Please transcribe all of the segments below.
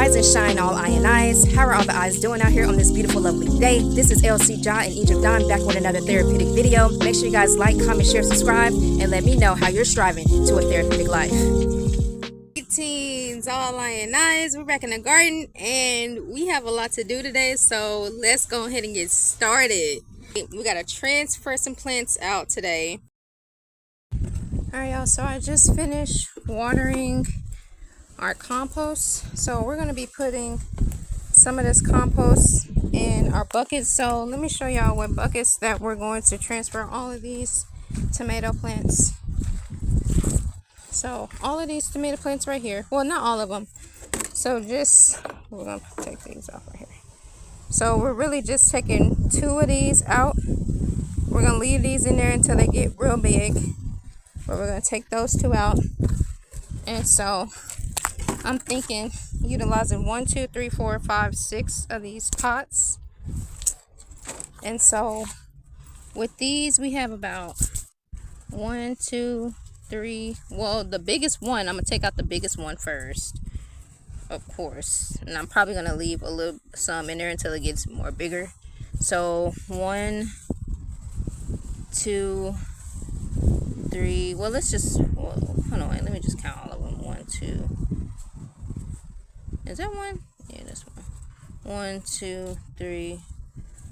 Rise and shine, all I and I's. How are all the eyes doing out here on this beautiful, lovely day? This is ElSea Jahzen in Egypt Dawn, back with another therapeutic video. Make sure you guys like, comment, share, subscribe, and let me know how you're striving to a therapeutic life. Teens, all I and I's. We're back in the garden, and we have a lot to do today, so let's go ahead and get started. We gotta transfer some plants out today. Alright, y'all, so I just finished watering our compost, so we're going to be putting some of this compost in our buckets. So let me show y'all what buckets that we're going to transfer all of these tomato plants. So all of these tomato plants right here, well, not all of them, so just, we're going to take these off right here. So we're really just taking 2 of these out. We're going to leave these in there until they get real big, but we're going to take those 2 out. And so I'm thinking utilizing 1, 2, 3, 4, 5, 6 of these pots. And so with these we have about 1, 2, 3. Well, the biggest one, I'm gonna take out the biggest one first, of course, and I'm probably gonna leave some in there until it gets more bigger. So 1, 2, 3. Well, let's just, hold on, let me just count all of them. 1, 2. Is that one? Yeah, that's one. 1, 2, 3,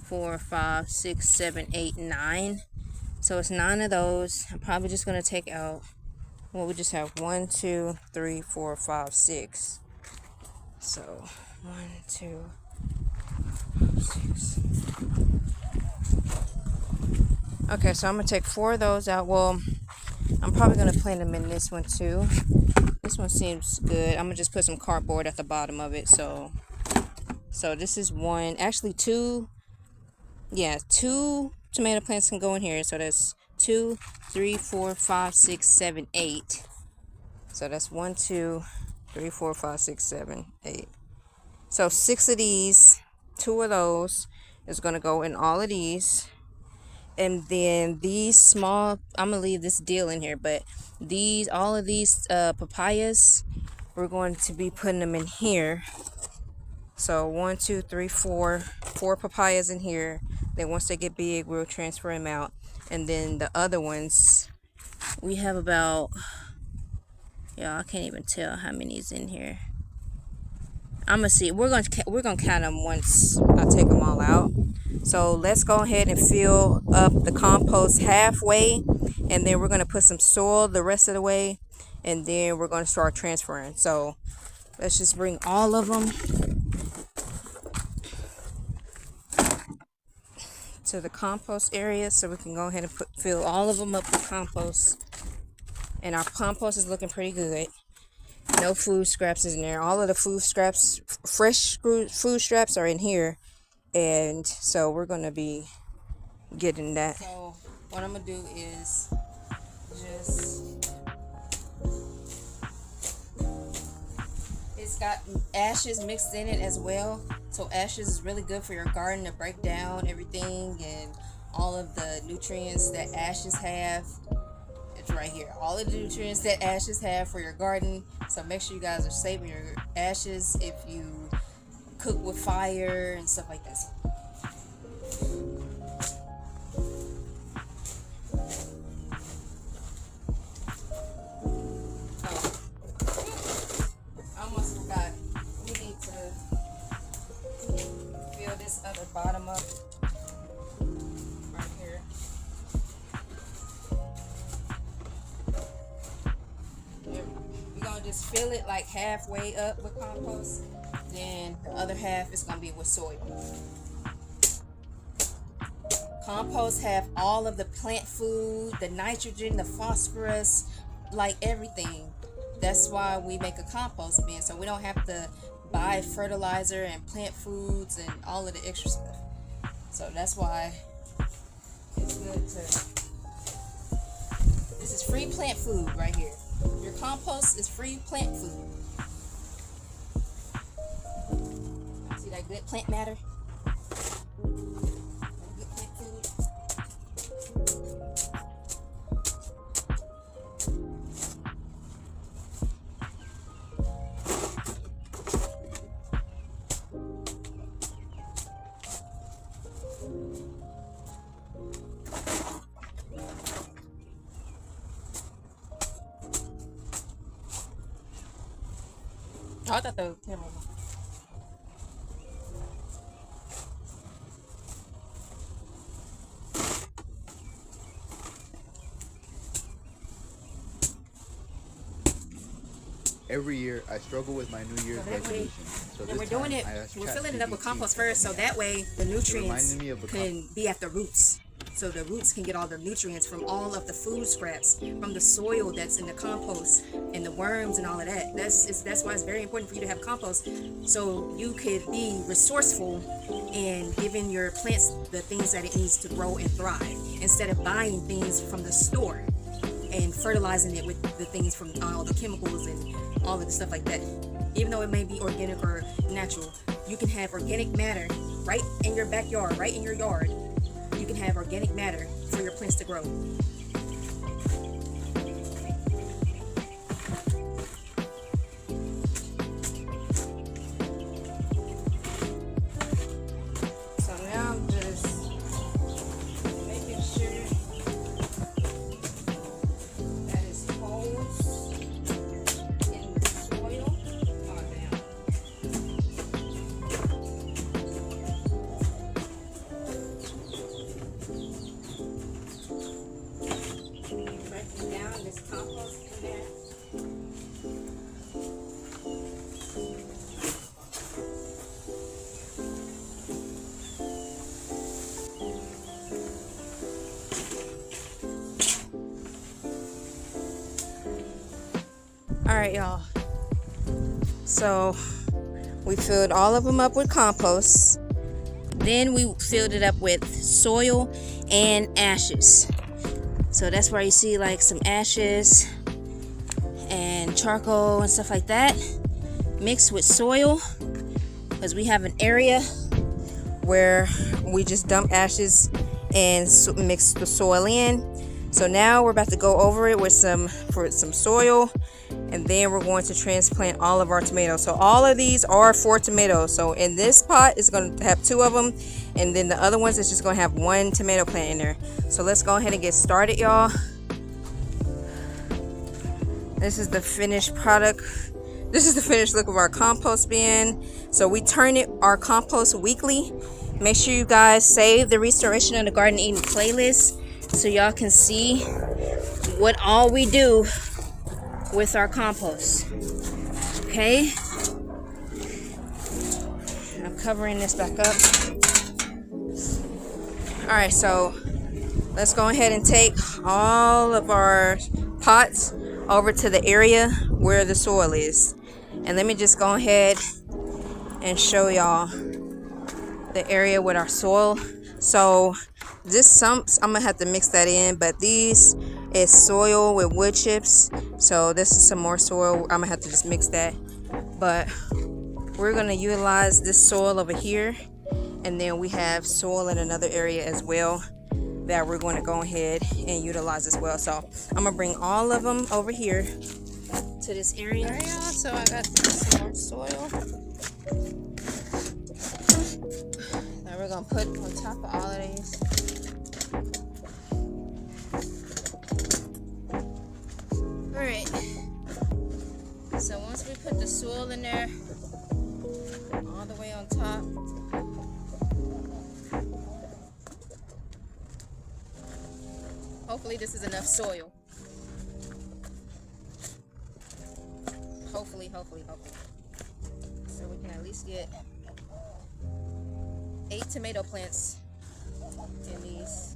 4, 5, 6, 7, 8, 9. So it's 9 of those. I'm probably just gonna take out, well, we just have 1, 2, 3, 4, 5, 6. So 1, 2, 6. Okay, so I'm gonna take 4 of those out. Well, I'm probably gonna plant them in this one too. This one seems good. I'm gonna just put some cardboard at the bottom of it. So this is 1, actually 2. Yeah, 2 tomato plants can go in here. So that's 2, 3, 4, 5, 6, 7, 8. So that's 1, 2, 3, 4, 5, 6, 7, 8. So 6 of these, 2 of those is gonna go in all of these. And then these small, I'm gonna leave this deal in here, but all of these papayas, we're going to be putting them in here. So 1, 2, 3, 4 papayas in here. Then once they get big, we'll transfer them out. And then the other ones, we have about, yeah, I can't even tell how many is in here. I'm gonna see. We're gonna count them once I take them all out. So let's go ahead and fill up the compost halfway, and then we're gonna put some soil the rest of the way, and then we're gonna start transferring. So let's just bring all of them to the compost area so we can go ahead and fill all of them up with compost. And our compost is looking pretty good. No food scraps is in there. All of the food scraps, fresh food scraps, are in here. And so we're going to be getting that. So what I'm going to do is just, it's got ashes mixed in it as well. So ashes is really good for your garden to break down everything and all of the nutrients that ashes have. It's right here. All of the nutrients that ashes have for your garden. So make sure you guys are saving your ashes if you cook with fire and stuff like this. Oh, I almost forgot. We need to fill this other bottom up right here. We're gonna just fill it like halfway up with compost. Then the other half is going to be with soil. Compost have all of the plant food, the nitrogen, the phosphorus, like everything. That's why we make a compost bin, so we don't have to buy fertilizer and plant foods and all of the extra stuff. So that's why it's good to, this is free plant food right here. Your compost is free plant food. See that good plant matter? Good plant food. I thought the camera. Every year, I struggle with my New Year's resolution. So and we're doing it. We're filling it up with compost first, so that way the nutrients can be at the roots. So the roots can get all the nutrients from all of the food scraps, from the soil that's in the compost, and the worms and all of that. That's why it's very important for you to have compost, so you could be resourceful in giving your plants the things that it needs to grow and thrive, instead of buying things from the store and fertilizing it with the things from all the chemicals and all of the stuff like that. Even though it may be organic or natural, you can have organic matter right in your backyard, right in your yard. You can have organic matter for your plants to grow. So now I'm just making sure that it's holes in the soil. Oh, damn. Breaking down this compost in there. All right, y'all. So we filled all of them up with compost. Then we filled it up with soil and ashes. So that's where you see like some ashes and charcoal and stuff like that mixed with soil, because we have an area where we just dump ashes and mix the soil in. So now we're about to go over it with some soil, and then we're going to transplant all of our tomatoes. So all of these are 4 tomatoes. So in this pot it's going to have 2 of them, and then the other ones is just going to have 1 tomato plant in there. So let's go ahead and get started, y'all. This is the finished product. This is the finished look of our compost bin. So we turn our compost weekly. Make sure you guys save the Restoration of the Garden Eden playlist so y'all can see what all we do with our compost. Okay, I'm covering this back up. All right, so let's go ahead and take all of our pots over to the area where the soil is, and let me just go ahead and show y'all the area with our soil. So this sumps, I'm gonna have to mix that in, but these is soil with wood chips. So this is some more soil. I'm gonna have to just mix that, but we're gonna utilize this soil over here, and then we have soil in another area as well that we're going to go ahead and utilize as well. So I'm gonna bring all of them over here to this area. All right, y'all, so I got some more soil that we're gonna put on top of all of these. Alright, so once we put the soil in there all the way on top, hopefully this is enough soil. Hopefully. So we can at least get 8 tomato plants in these.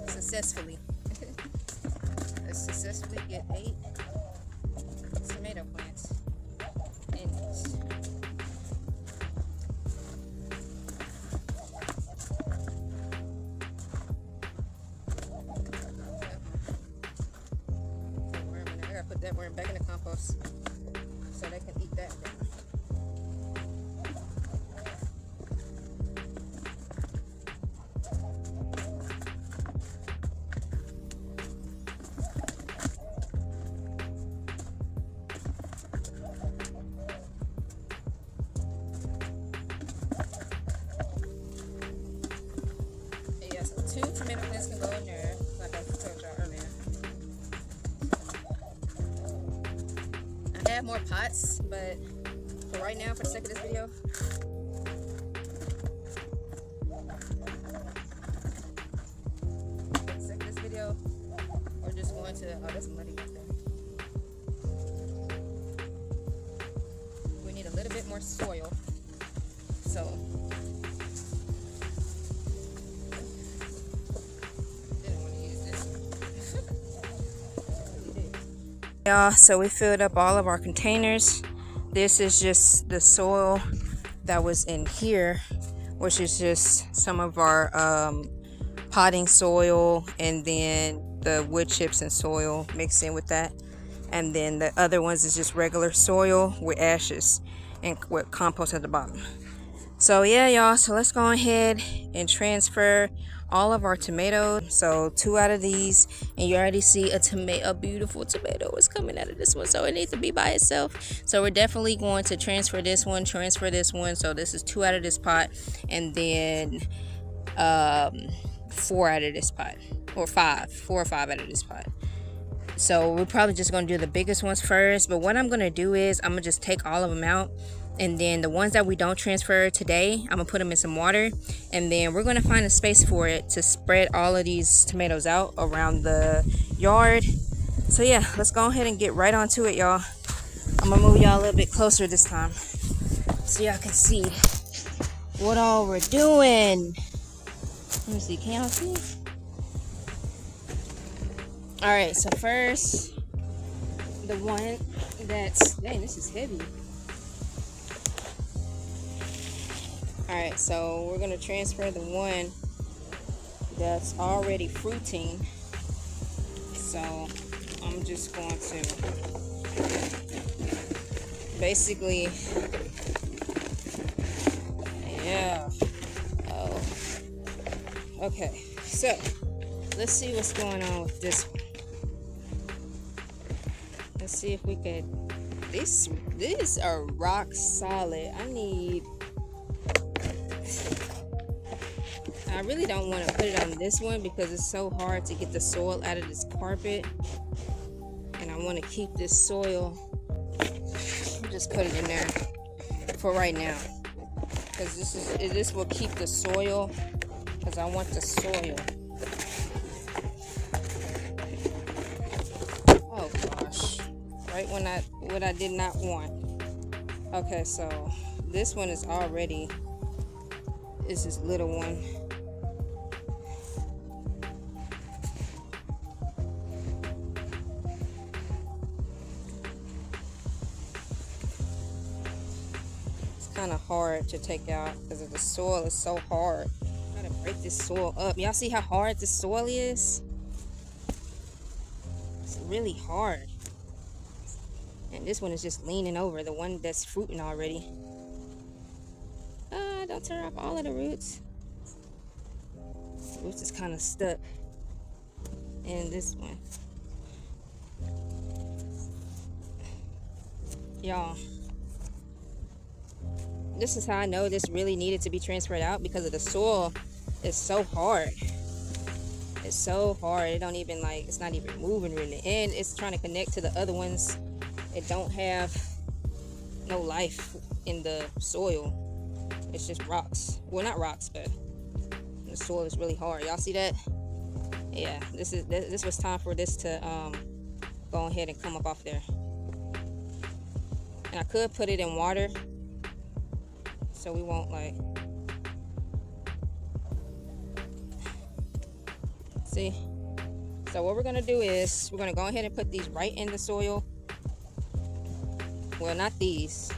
Successfully. Let's successfully get 8 tomato plants in these. I gotta put that worm back in the compost so they can eat that. Yeah, so 2 tomato plants can go in there, like I told y'all earlier. add more pots, but for right now, for the sake of this video, we're just going to, oh, that's muddy right there. We need a little bit more soil. So, didn't want to use this. Yeah, so we filled up all of our containers. This is just the soil that was in here, which is just some of our potting soil, and then the wood chips and soil mixed in with that. And then the other ones is just regular soil with ashes and with compost at the bottom. So yeah, y'all, so let's go ahead and transfer all of our tomatoes. So 2 out of these, and you already see a beautiful tomato is coming out of this one, so it needs to be by itself. So we're definitely going to transfer this one. So this is 2 out of this pot, and then 4 out of this pot, or 4 or 5 out of this pot. So we're probably just going to do the biggest ones first, but what I'm going to do is I'm going to just take all of them out, and then the ones that we don't transfer today, I'm going to put them in some water, and then we're going to find a space for it to spread all of these tomatoes out around the yard. So yeah, let's go ahead and get right onto it, y'all. I'm going to move y'all a little bit closer this time so y'all can see what all we're doing. Let me see, can y'all see? Alright, so first, the one that's, dang, this is heavy. Alright, so we're going to transfer the one that's already fruiting. So I'm just going to basically, yeah. Oh. Okay, so let's see what's going on with this one. Let's see if we could. These are rock solid. I really don't want to put it on this one because it's so hard to get the soil out of this carpet, and I want to keep this soil. Just put it in there for right now because this will keep the soil, because I want the soil. Oh gosh, right when what I did not want. Okay, so this one is already, is this little one. Kind of hard to take out because the soil is so hard. I'm trying to break this soil up. Y'all see how hard this soil is? It's really hard. And this one is just leaning over, the one that's fruiting already. Don't tear off all of the roots. The roots is kind of stuck in this one. Y'all, this is how I know this really needed to be transferred out, because of the soil is so hard. It's so hard. It don't even, like, it's not even moving really, and it's trying to connect to the other ones. It don't have no life in the soil. It's just rocks. Well, not rocks, but the soil is really hard. Y'all see that? Yeah, this was time for this to go ahead and come up off there. And I could put it in water, so we won't, like, see. So what we're gonna do is we're gonna go ahead and put these right in the soil. Well, not these.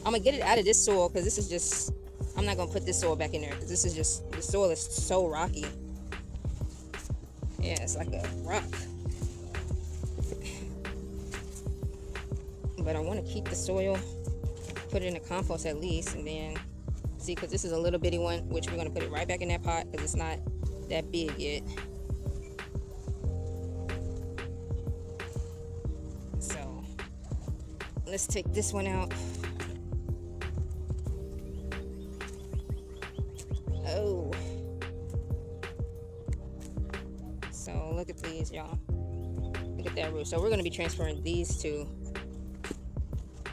I'm gonna get it out of this soil because this is just, I'm not gonna put this soil back in there because this is just, the soil is so rocky. Yeah, it's like a rock. But I want to keep the soil, put it in the compost at least, and then see, because this is a little bitty one, which we're gonna put it right back in that pot because it's not that big yet. So let's take this one out. Oh, so look at these, y'all. Look at that root. So we're going to be transferring these two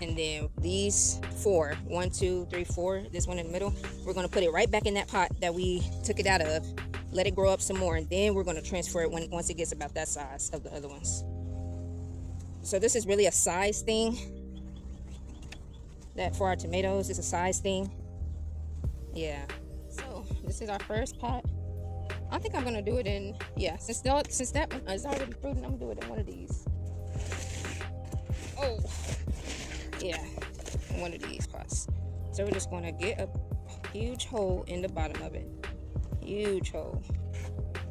And then these 4, 1, 2, 3, 4, this one in the middle, we're going to put it right back in that pot that we took it out of, let it grow up some more, and then we're going to transfer it once it gets about that size of the other ones. So this is really a size thing. That for our tomatoes is a size thing. Yeah. So this is our first pot. I think I'm going to do it in, yeah, since that one is already fruiting, I'm going to do it in one of these. Oh, yeah, in one of these pots. So we're just going to get a huge hole in the bottom of it. Huge hole.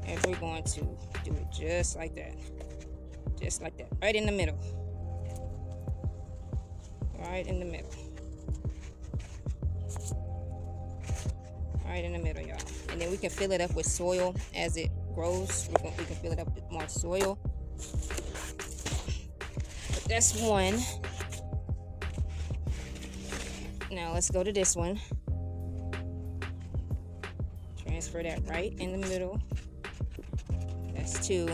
And we're going to do it just like that. Just like that. Right in the middle. Right in the middle. Right in the middle, y'all. And then we can fill it up with soil as it grows. We can fill it up with more soil. But that's one. Now let's go to this one. Transfer that right in the middle. That's 2.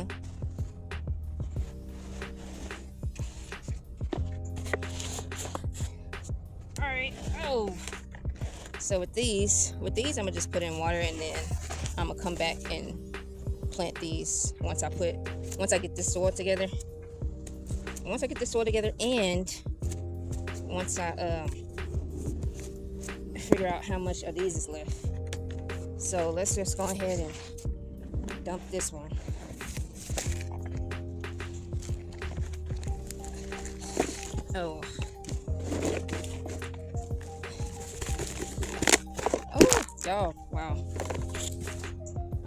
Alright. Oh. So with these I'm gonna just put in water, and then I'm gonna come back and plant these once I get this soil together. Once I get this soil together, and once I figure out how much of these is left. So let's just go ahead and dump this one. Oh. Oh, wow.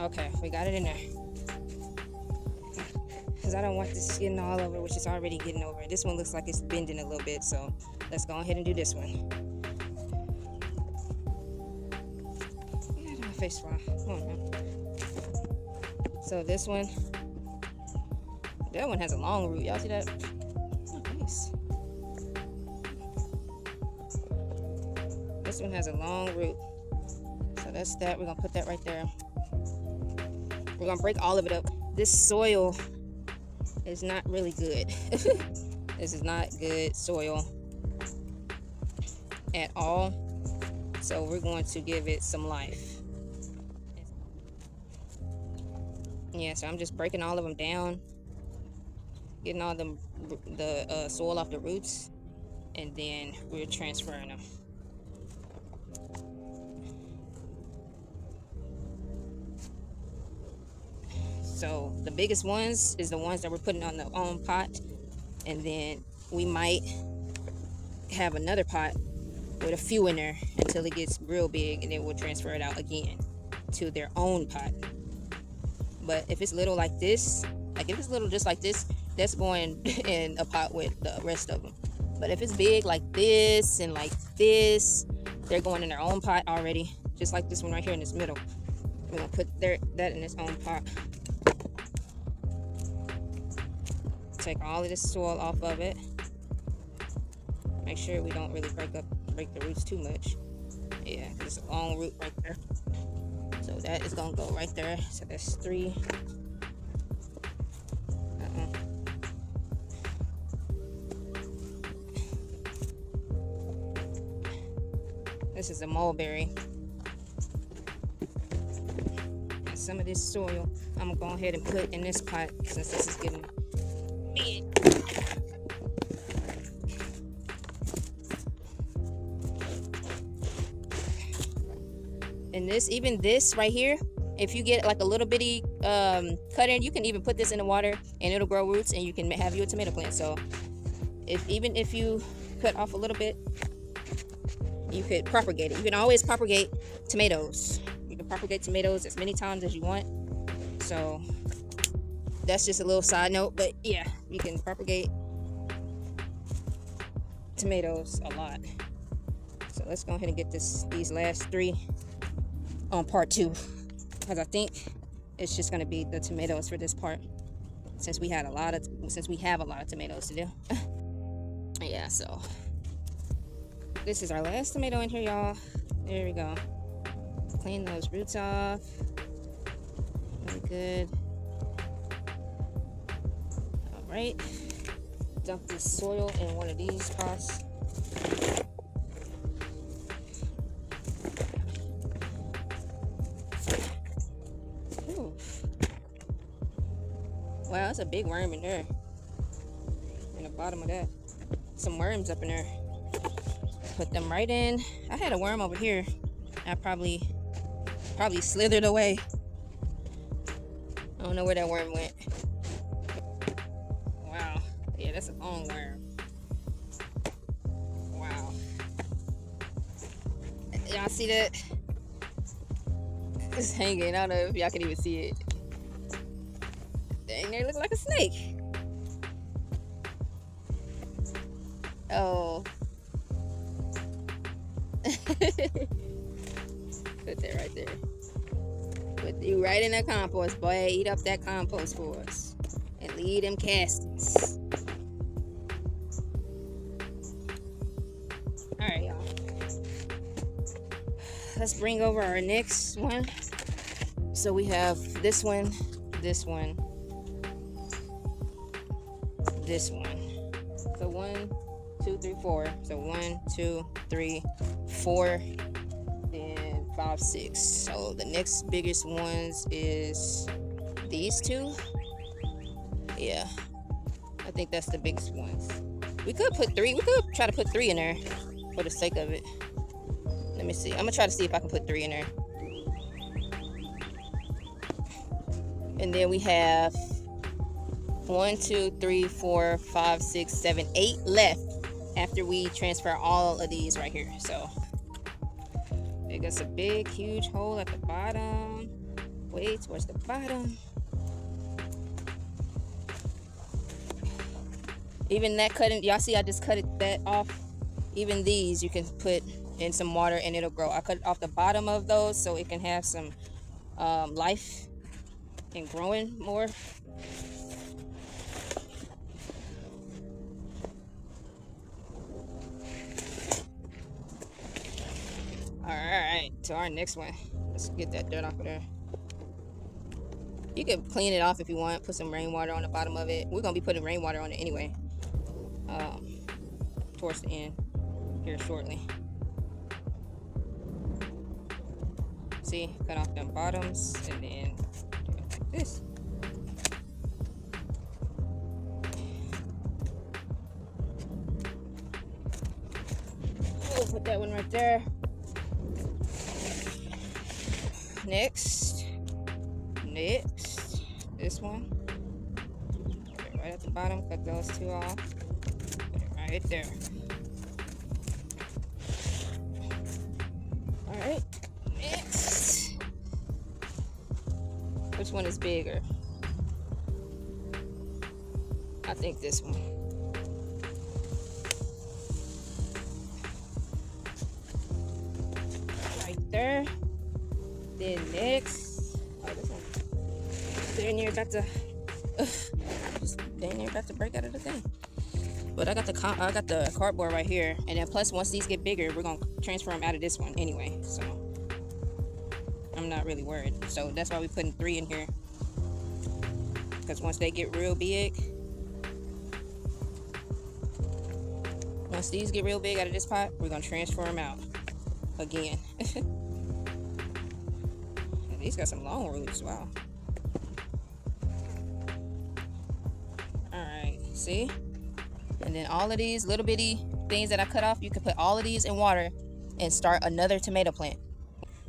Okay, we got it in there. Because I don't want this getting all over, which is already getting over. This one looks like it's bending a little bit, so let's go ahead and do this one. My face fly. Come on, man. So this one, that one has a long root. Y'all see that? Oh, nice. This one has a long root. So that's that. We're gonna put that right there. We're gonna break all of it up. This soil is not really good. This is not good soil at all. So we're going to give it some life. Yeah, so I'm just breaking all of them down, getting all the soil off the roots, and then we're transferring them. So the biggest ones is the ones that we're putting on the own pot, and then we might have another pot with a few in there until it gets real big, and then we'll transfer it out again to their own pot. But if it's little like this, like if it's little just like this, that's going in a pot with the rest of them. But if it's big like this and like this, they're going in their own pot already, just like this one right here in this middle. We're gonna put that in its own pot. Take all of this soil off of it. Make sure we don't really break the roots too much. Yeah, there's a long root right there. So that is gonna go right there. So that's 3. This is a mulberry. And some of this soil I'm gonna go ahead and put in this pot since this is getting big. And even this right here, if you get like a little bitty cut in, you can even put this in the water and it'll grow roots, and you can have you a tomato plant. So even if you cut off a little bit, you could propagate it. You can always propagate tomatoes. You can propagate tomatoes as many times as you want. So that's just a little side note, but yeah, you can propagate tomatoes a lot. So let's go ahead and get these last 3 on part 2, because I think it's just going to be the tomatoes for this part, since we have a lot of tomatoes to do. Yeah, so this is our last tomato in here, y'all. There we go. Clean those roots off. Really good. All right. Dump this soil in one of these pots. Ooh. Wow, that's a big worm in there. In the bottom of that. Some worms up in there. Put them right in. I had a worm over here. I probably slithered away. I don't know where that worm went. Wow. Yeah, that's a long worm. Wow. Y'all see that? It's hanging. I don't know if y'all can even see it. Dang, they look like a snake. Oh. Put that right there. Put you right in that compost, boy. Eat up that compost for us. And leave them castings. Alright, y'all. Let's bring over our next one. So we have this one, this one, this one. So 1, 2, 3, 4. So 1, 2, 3, 4, and 5, 6. So the next biggest ones is these two. Yeah, I think that's the biggest ones. We could put 3. We could try to put 3 in there for the sake of it. Let me see. I'm gonna try to see if I can put 3 in there. And then we have 1, 2, 3, 4, 5, 6, 7, 8 left after we transfer all of these right here. So it got a big, huge hole at the bottom. Way towards the bottom. Even that cutting, y'all see I just cut that off. Even these you can put in some water and it'll grow. I cut off the bottom of those so it can have some life and growing more. Alright, to our next one. Let's get that dirt off of there. You can clean it off if you want. Put some rainwater on the bottom of it. We're going to be putting rainwater on it anyway. Towards the end. Here shortly. See? Cut off them bottoms. And then do it like this. We'll put that one right there. Next, this one. Put it right at the bottom. Cut those two off. Put it right there. All right. Next, which one is bigger? I think this one. Right there. Then next, oh, this one. They're near about to, they're near about to break out of the thing. But I got the cardboard right here, and then plus once these get bigger, we're gonna transfer them out of this one anyway. So I'm not really worried. So that's why we're putting 3 in here, because once they get real big, once these get real big out of this pot, we're gonna transfer them out again. These got some long roots. Wow. Alright, see? And then all of these little bitty things that I cut off, you can put all of these in water and start another tomato plant.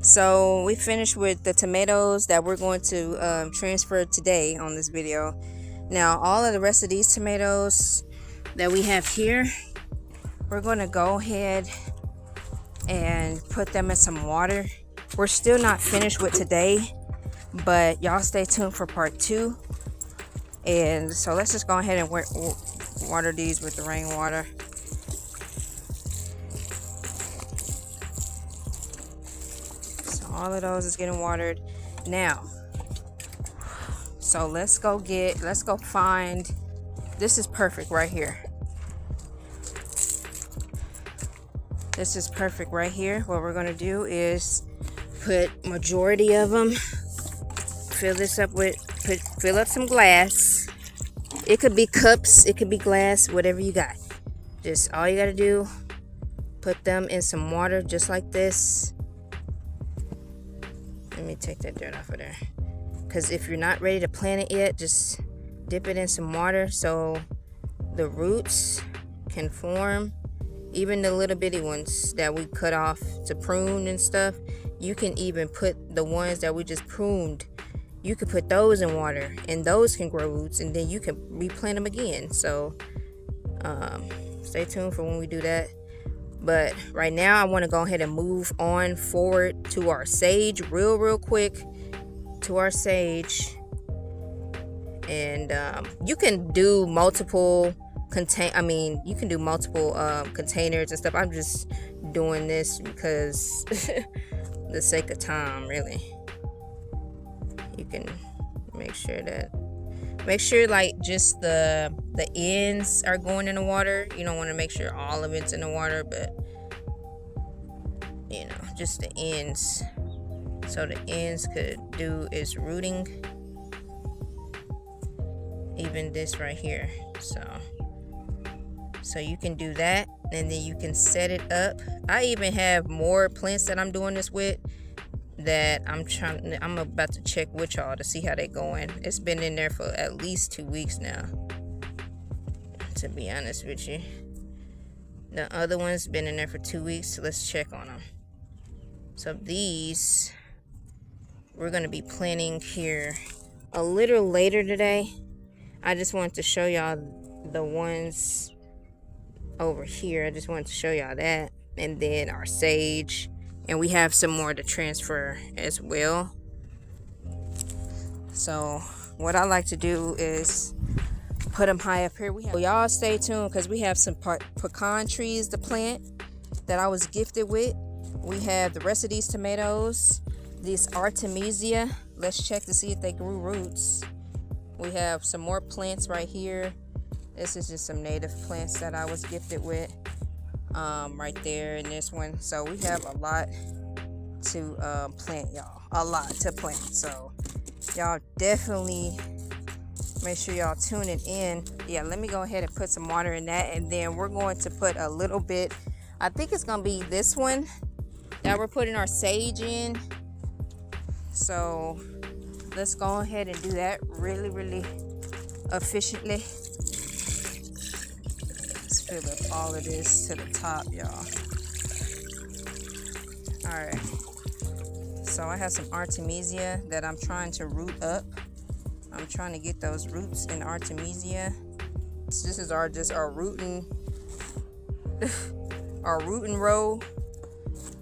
So we finished with the tomatoes that we're going to transfer today on this video. Now all of the rest of these tomatoes that we have here, we're going to go ahead and put them in some water. We're still not finished with today, but y'all stay tuned for part 2. And so let's just go ahead and water these with the rainwater. So all of those is getting watered now. So let's go find, this is perfect right here. This is perfect right here. What we're gonna do is put majority of them, fill up some glass. It could be cups, it could be glass, whatever you got. Just all you gotta do put them in some water just like this. Let me take that dirt off of there. Because if you're not ready to plant it yet, just dip it in some water so the roots can form. Even the little bitty ones that we cut off to prune and stuff, you can even put the ones that we just pruned, you can put those in water and those can grow roots, and then you can replant them again. So stay tuned for when we do that. But right now I want to go ahead and move on forward to our sage real quick, to our sage. And you can do multiple you can do multiple containers and stuff. I'm just doing this because the sake of time, really. You can make sure like just the ends are going in the water. You don't want to make sure all of it's in the water, but you know, just the ends, so the ends could do its rooting. Even this right here, so you can do that, and then you can set it up. I even have more plants that I'm doing this with that I'm about to check with y'all to see how they going. It's been in there for at least 2 weeks now, to be honest with you. The other one's been in there for 2 weeks, so let's check on them. So these we're gonna be planting here a little later today. I just wanted to show y'all the ones over here. I just wanted to show y'all that, and then our sage, and we have some more to transfer as well. So what I like to do is put them high up here. Y'all stay tuned because we have some pecan trees to plant that I was gifted with. We have the rest of these tomatoes, these Artemisia. Let's check to see if they grew roots. We have some more plants right here. This is just some native plants that I was gifted with right there in this one. So we have a lot to plant, y'all. A lot to plant. So y'all definitely make sure y'all tune it in. Yeah, let me go ahead and put some water in that, and then we're going to put a little bit, I think it's gonna be this one that we're putting our sage in. So let's go ahead and do that really efficiently. Let's fill up all of this to the top, y'all. Alright, so I have some Artemisia that I'm trying to root up. I'm trying to get those roots in Artemisia. This is our rooting our rooting row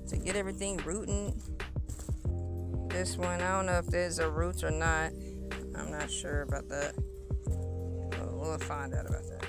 to get everything rooting. This one, I don't know if there's a roots or not. I'm not sure about that. We'll find out about that.